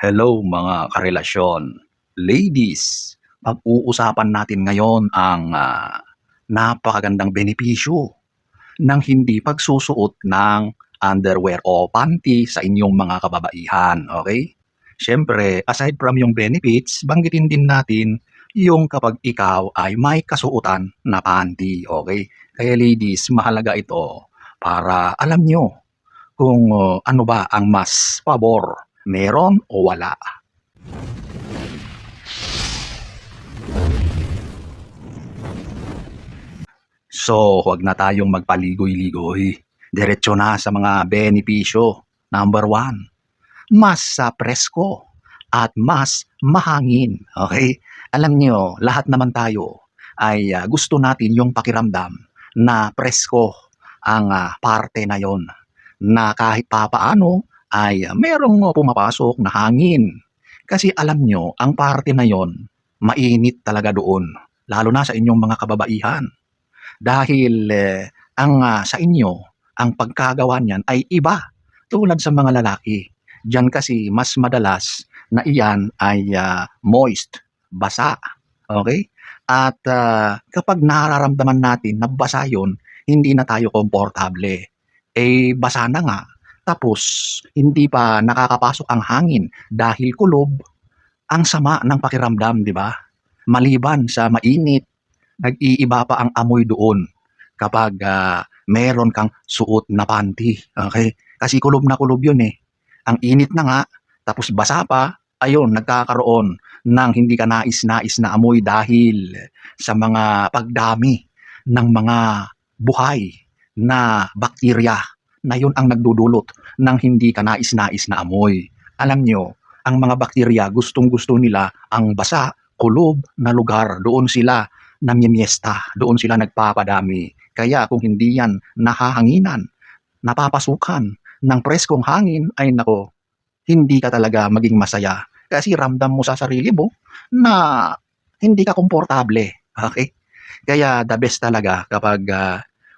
Hello mga karelasyon. Ladies, pag-uusapan natin ngayon ang napakagandang benepisyo ng hindi pagsusuot ng underwear o panty sa inyong mga kababaihan, okay? Siyempre, aside from yung benefits, banggitin din natin yung kapag ikaw ay may kasuotan na panty, okay? Kaya ladies, mahalaga ito para alam nyo kung ano ba ang mas pabor, meron o wala. So, huwag na tayong magpaligoy-ligoy. Diretso na sa mga benepisyo. Number one, mas presko at mas mahangin. Okay? Alam niyo, lahat naman tayo ay gusto natin yung pakiramdam na presko ang parte na yon, na kahit papaano ay merong pumapasok na hangin. Kasi alam nyo, ang parte na yon, mainit talaga doon. Lalo na sa inyong mga kababaihan. Dahil sa inyo, ang pagkagawa niyan ay iba tulad sa mga lalaki. Diyan kasi mas madalas na iyan ay moist, basa. Okay? At kapag nararamdaman natin na basa yun, hindi na tayo komportable. Eh, basa na nga. Tapos, hindi pa nakakapasok ang hangin dahil kulob, ang sama ng pakiramdam, di ba? Maliban sa mainit, nag-iiba pa ang amoy doon kapag meron kang suot na panty. Okay? Kasi kulob na kulob yun eh. Ang init na nga, tapos basa pa, ayun, nagkakaroon ng hindi ka nais-nais na amoy dahil sa mga pagdami ng mga buhay na bakterya na yun ang nagdudulot ng hindi ka nais-nais na amoy. Alam nyo, ang mga bakterya gustong-gusto nila ang basa, kulob na lugar. Doon sila namimiesta, doon sila nagpapadami. Kaya kung hindi yan nahahanginan, napapasukan ng preskong hangin, ay nako, hindi ka talaga maging masaya. Kasi ramdam mo sa sarili mo na hindi ka komportable. Okay? Kaya the best talaga kapag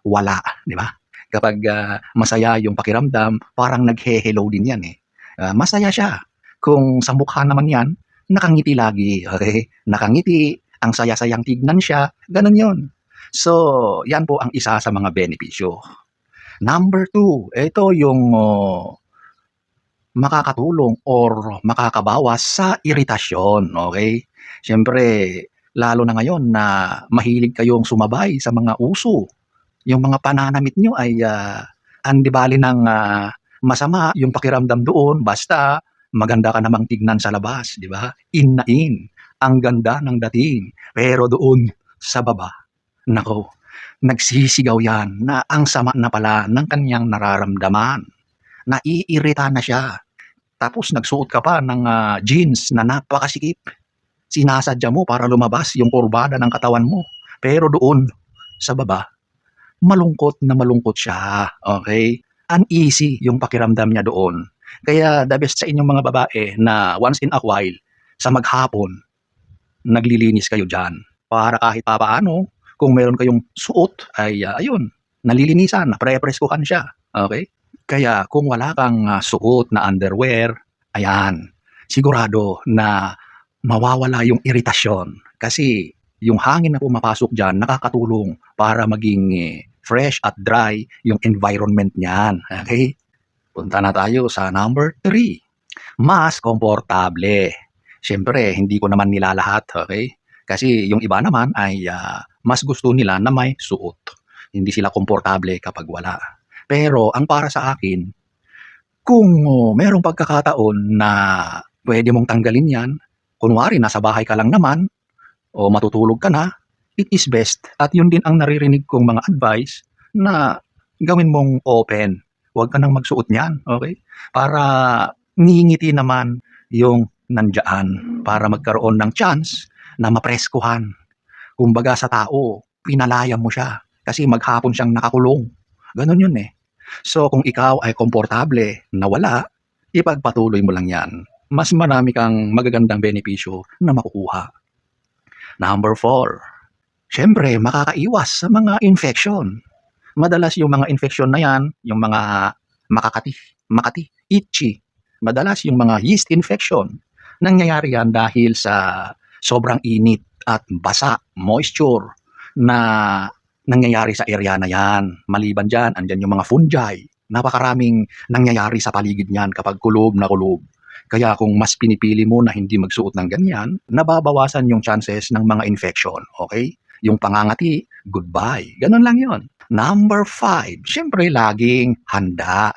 wala, di ba? Kapag masaya yung pakiramdam, parang naghe-hello din yan eh. Masaya siya. Kung sa mukha naman yan, nakangiti lagi. Okay? Nakangiti, ang saya-sayang tignan siya, ganun yun. So, yan po ang isa sa mga benepisyo. Number two, ito yung makakatulong or makakabawas sa iritasyon, okay? Siyempre, lalo na ngayon na mahilig kayong sumabay sa mga uso. Yung mga pananamit nyo ay andi bali ng masama yung pakiramdam doon, basta maganda ka namang tignan sa labas, di ba? In na in, ang ganda ng dating. Pero doon sa baba, nako, nagsisigaw yan na ang sama na pala ng kanyang nararamdaman. Naiirita na siya. Tapos nagsuot ka pa ng jeans na napakasikip. Sinasadya mo para lumabas yung kurbada ng katawan mo. Pero doon sa baba, malungkot na malungkot siya. Okay? Uneasy yung pakiramdam niya doon. Kaya the best sa inyong mga babae na once in a while, sa maghapon, naglilinis kayo dyan. Para kahit papaano, kung meron kayong suot, ay ayun, nalilinisan, pre-preskuhan siya. Okay? Kaya kung wala kang suot na underwear, ayan, sigurado na mawawala yung iritasyon. Kasi yung hangin na pumapasok dyan, nakakatulong para maging fresh at dry yung environment niyan. Okay? Punta na tayo sa number 3. Mas komportable. Siyempre, hindi ko naman nilalahat, okay? Kasi yung iba naman ay mas gusto nila na may suot. Hindi sila komportable kapag wala. Pero ang para sa akin, kung merong pagkakataon na pwede mong tanggalin yan, kunwari nasa bahay ka lang naman, o matutulog ka na, it is best. At yun din ang naririnig kong mga advice na gawin mong open. Huwag ka nang magsuot niyan, okay? Para ngingiti naman yung nandyan para magkaroon ng chance na mapreskuhan. Kumbaga sa tao, pinalaya mo siya kasi maghapon siyang nakakulong. Ganon yun eh. So kung ikaw ay komportable na wala, ipagpatuloy mo lang yan. Mas marami kang magagandang benepisyo na makukuha. Number 4, siyempre makakaiwas sa mga infection. Madalas yung mga infection na yan, yung mga makati, itchy, Madalas yung mga yeast infection, nangyayari yan dahil sa sobrang init at basa, moisture na nangyayari sa area na yan. Maliban dyan, andyan yung mga fungi. Napakaraming nangyayari sa paligid niyan kapag kulob na kulob. Kaya kung mas pinipili mo na hindi magsuot ng ganyan, nababawasan yung chances ng mga infection, okay? Yung pangangati, goodbye. Ganun lang yon. Number 5, siyempre laging handa.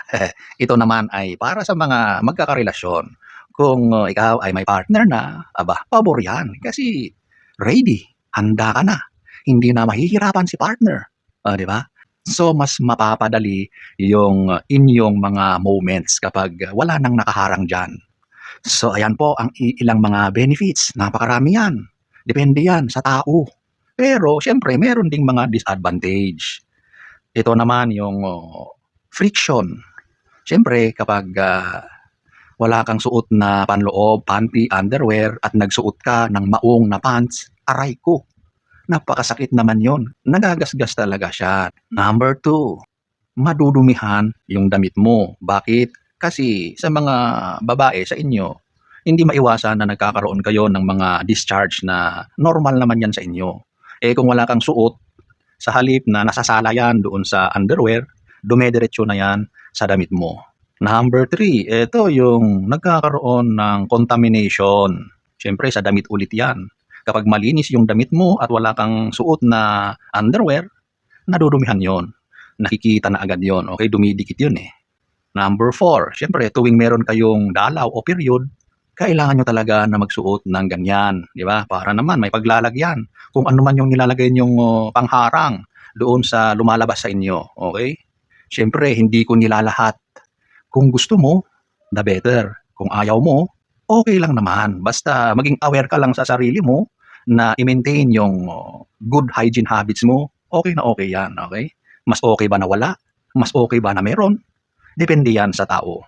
Ito naman ay para sa mga magkakarelasyon. Kung ikaw ay may partner na, aba, pabor yan. Kasi ready, handa ka na. Hindi na mahihirapan si partner. Di ba? So, mas mapapadali yung inyong mga moments kapag wala nang nakaharang dyan. So, ayan po ang ilang mga benefits. Napakarami yan. Depende yan sa tao. Pero, syempre, meron ding mga disadvantage. Ito naman yung friction. Siyempre, kapag wala kang suot na panloob, panty, underwear, at nagsuot ka ng maong na pants, aray ko. Napakasakit naman yon. Nagagasgas talaga siya. Number 2, madudumihan yung damit mo. Bakit? Kasi sa mga babae sa inyo, hindi maiwasan na nagkakaroon kayo ng mga discharge na normal naman yan sa inyo. Eh kung wala kang suot, sa halip na nasasala yan doon sa underwear, dumediretso na yan sa damit mo. Number 3, ito yung nagkakaroon ng contamination. Siyempre, sa damit ulit yan. Kapag malinis yung damit mo at wala kang suot na underwear, nadudumihan yon. Nakikita na agad yon. Okay, dumidikit yun eh. Number 4, siyempre, tuwing meron kayong dalaw o period, kailangan nyo talaga na magsuot ng ganyan, di ba? Para naman may paglalagyan. Kung ano man yung nilalagay nyong pangharang doon sa lumalabas sa inyo, okay? Siyempre, hindi ko nilalahat. Kung gusto mo, the better. Kung ayaw mo, okay lang naman. Basta maging aware ka lang sa sarili mo na i-maintain yung good hygiene habits mo, okay na okay yan, okay? Mas okay ba na wala? Mas okay ba na meron? Depende yan sa tao.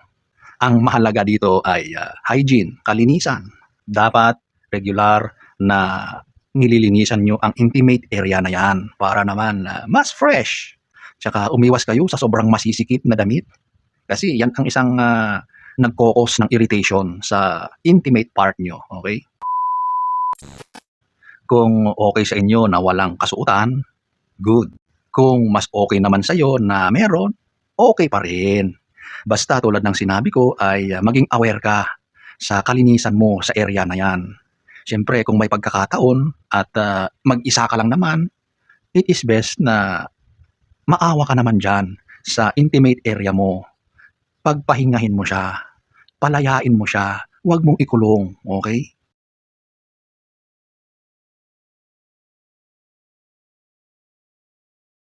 Ang mahalaga dito ay hygiene, kalinisan. Dapat regular na nililinisan nyo ang intimate area na yan para naman mas fresh. Tsaka umiwas kayo sa sobrang masisikip na damit. Kasi yan ang isang nagkokos ng irritation sa intimate part nyo. Okay? Kung okay sa inyo na walang kasuotan, good. Kung mas okay naman sa'yo na meron, okay pa rin. Basta tulad ng sinabi ko ay maging aware ka sa kalinisan mo sa area na yan. Siyempre, kung may pagkakataon at mag-isa ka lang naman, it is best na maawa ka naman dyan sa intimate area mo. Pagpahingahin mo siya, palayain mo siya, huwag mong ikulong, okay?